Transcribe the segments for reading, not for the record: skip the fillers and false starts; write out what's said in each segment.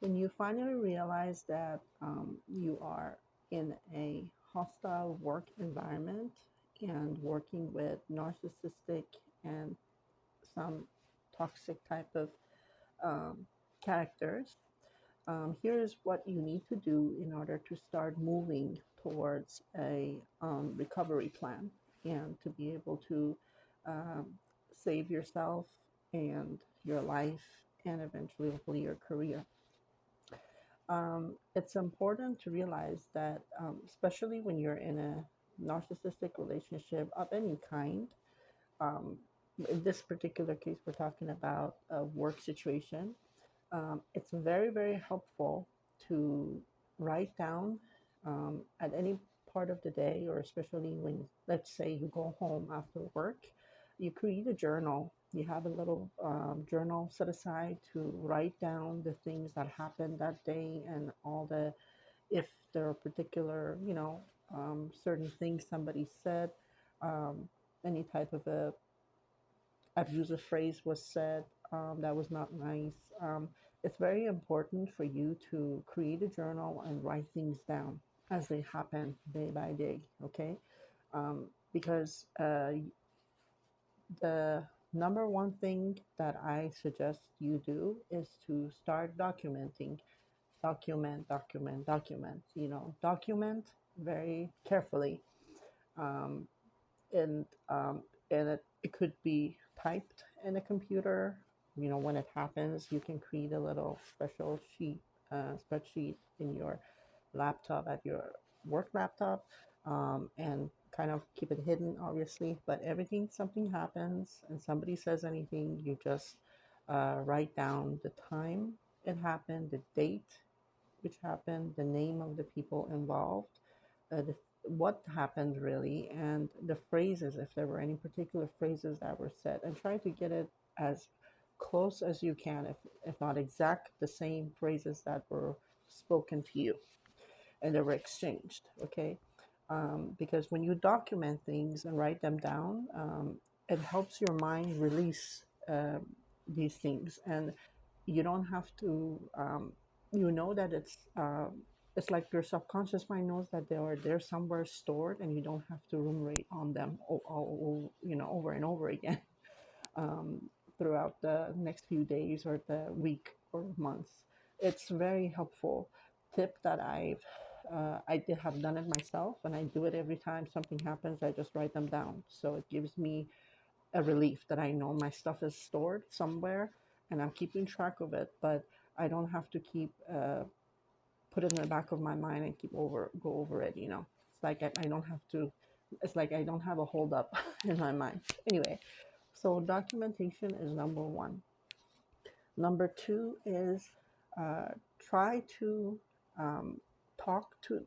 When you finally realize that you are in a hostile work environment and working with narcissistic and some toxic type of um, characters, here's what you need to do in order to start moving towards a recovery plan and to be able to um, save yourself and your life and eventually, hopefully, your career. It's important to realize that, especially when you're in a narcissistic relationship of any kind, um, in this particular case, we're talking about a work situation. It's very, very helpful to write down at any part of the day, or especially when, let's say, you go home after work, you create a journal. You have a little journal set aside to write down the things that happened that day and all the, if there are particular, certain things somebody said, um, any type of a abusive phrase was said that was not nice. It's very important for you to create a journal and write things down as they happen day by day, okay? Because the number one thing that I suggest you do is to start documenting. Document, document very carefully. Um, and it could be typed in a computer. When it happens, you can create a little special spreadsheet in your laptop, at your work laptop, and kind of keep it hidden, obviously. But everything, something happens and somebody says anything, you just write down the time it happened, the date which happened, the name of the people involved, what happened really, and the phrases, if there were any particular phrases that were said, and try to get it as close as you can, if not exact, the same phrases that were spoken to you and they were exchanged, okay? Because when you document things and write them down, it helps your mind release these things, and you don't have to. You know that it's like your subconscious mind knows that they are there somewhere stored, and you don't have to ruminate on them over and over again um, throughout the next few days or the week or months. It's very helpful tip that I did have done it myself, and I do it every time something happens. I just write them down, so it gives me a relief that I know my stuff is stored somewhere and I'm keeping track of it, but I don't have to keep put it in the back of my mind and go over it. It's like I don't have to. It's like I don't have a hold up in my mind. Anyway, so documentation is number one. Number two is uh, try to talk to,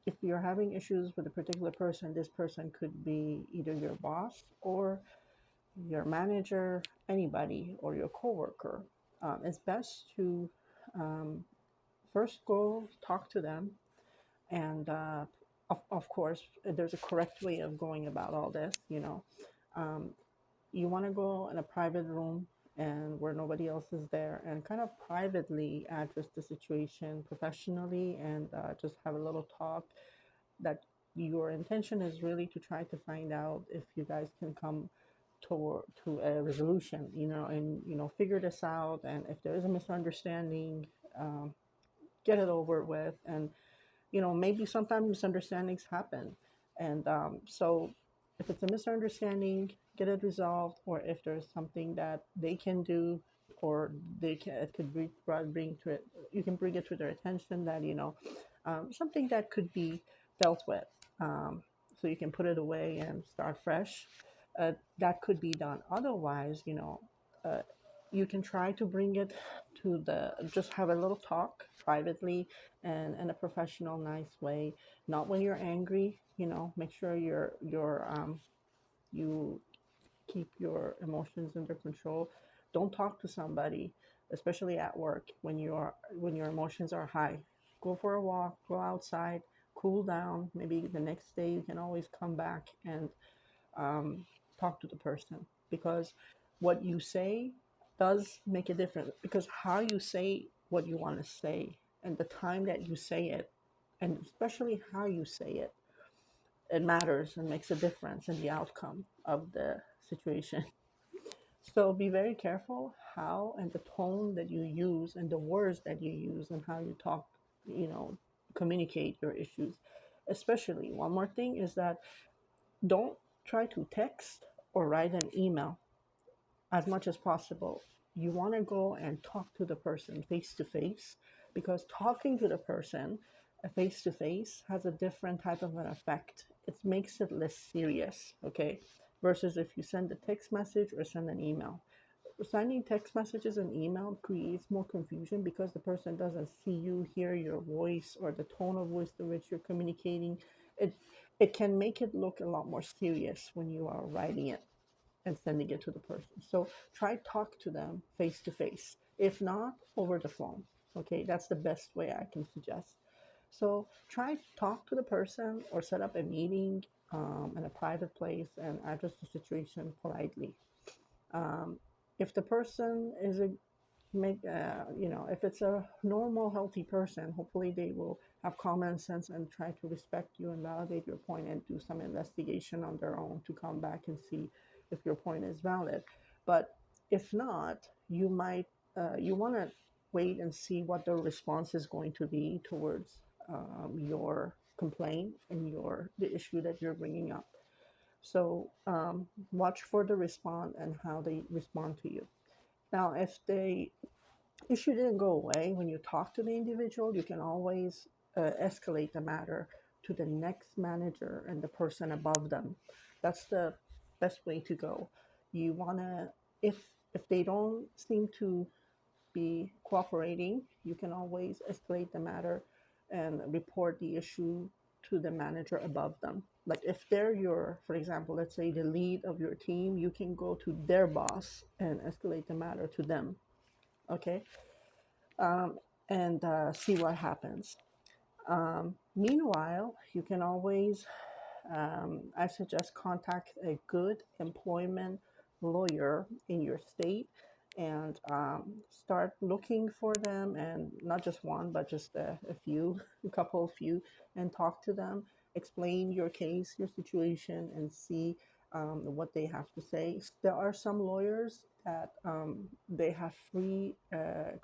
if you're having issues with a particular person, this person could be either your boss or your manager, anybody, or your coworker. It's best to um, first go talk to them, and of course, there's a correct way of going about all this. Um, you want to go in a private room and where nobody else is there and kind of privately address the situation professionally, and just have a little talk that your intention is really to try to find out if you guys can come to a resolution, and figure this out, and if there is a misunderstanding, um, get it over with. And maybe sometimes misunderstandings happen. And so if it's a misunderstanding, get it resolved, or if there's something that they can do, or it could bring to it, you can bring it to their attention that, something that could be dealt with. So you can put it away and start fresh. That could be done. Otherwise, uh, you can try to bring it just have a little talk privately and in a professional, nice way. Not when you're angry. Make sure you keep your emotions under control. Don't talk to somebody, especially at work, when your emotions are high. Go for a walk, go outside, cool down. Maybe the next day you can always come back and um, talk to the person, because what you say does make a difference, because how you say what you want to say and the time that you say it, and especially how you say it. It matters and makes a difference in the outcome of the situation. So be very careful how and the tone that you use and the words that you use and how you talk, you know, communicate your issues. Especially, one more thing is that don't try to text or write an email as much as possible. You want to go and talk to the person face to face, because talking to the person face to face has a different type of an effect. It makes it less serious, okay? Versus if you send a text message or send an email. Sending text messages and email creates more confusion because the person doesn't see you, hear your voice, or the tone of voice to which you're communicating. It it can make it look a lot more serious when you are writing it and sending it to the person. So try talk to them face to face. If not, over the phone. Okay, that's the best way I can suggest. So try talk to the person or set up a meeting in a private place and address the situation politely. Um, if the person is a make if it's a normal healthy person, hopefully they will have common sense and try to respect you and validate your point and do some investigation on their own to come back and see if your point is valid. But if not, you want to wait and see what the response is going to be towards your complaint and the issue that you're bringing up. So watch for the response and how they respond to you. Now, if the issue didn't go away when you talk to the individual, you can always escalate the matter to the next manager and the person above them. That's the best way to go. You want to, if if they don't seem to be cooperating, you can always escalate the matter and report the issue to the manager above them. Like if they're your, for example, let's say the lead of your team, you can go to their boss and escalate the matter to them. Okay, um, and see what happens. Meanwhile, you can always, I suggest contact a good employment lawyer in your state and start looking for them, and not just one, but just a few, a couple, few, and talk to them, explain your case, your situation, and see what they have to say. There are some lawyers that they have free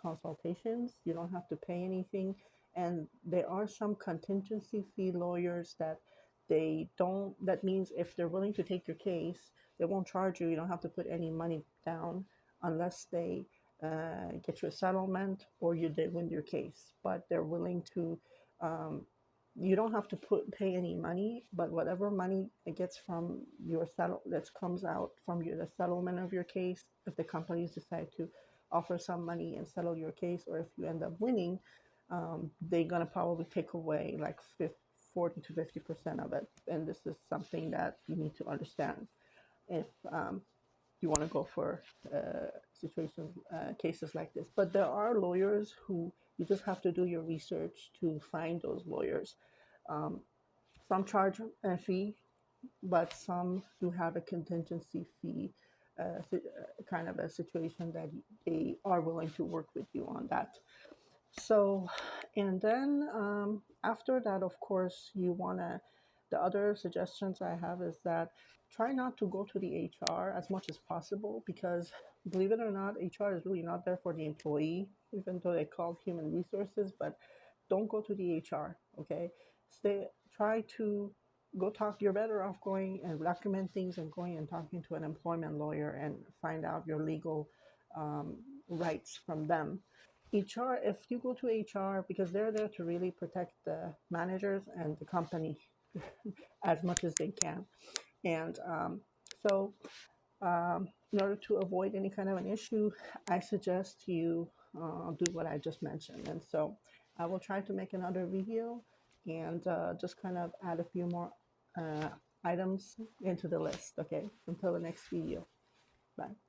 consultations. You don't have to pay anything. And there are some contingency fee lawyers that they don't, that means if they're willing to take your case, they won't charge you. You don't have to put any money down unless they get you a settlement or you did win your case. But they're willing to, you don't have to pay any money, but whatever money it gets from your that comes out from the settlement of your case, if the companies decide to offer some money and settle your case, or if you end up winning, they're gonna probably take away like 40 to 50% of it. And this is something that you need to understand if you want to go for situations, cases like this. But there are lawyers who you just have to do your research to find those lawyers. Um, some charge a fee, but some do have a contingency fee, kind of a situation that they are willing to work with you on that. So, and then after that, of course, you want to, the other suggestions I have is that try not to go to the HR as much as possible, because believe it or not, HR is really not there for the employee, even though they call human resources, but don't go to the HR, okay? Try to go talk, you're better off going and document things and going and talking to an employment lawyer and find out your legal um, rights from them. HR, if you go to HR, because they're there to really protect the managers and the company as much as they can. And so, in order to avoid any kind of an issue, I suggest you do what I just mentioned. And so, I will try to make another video and just kind of add a few more uh, items into the list. Okay, until the next video. Bye.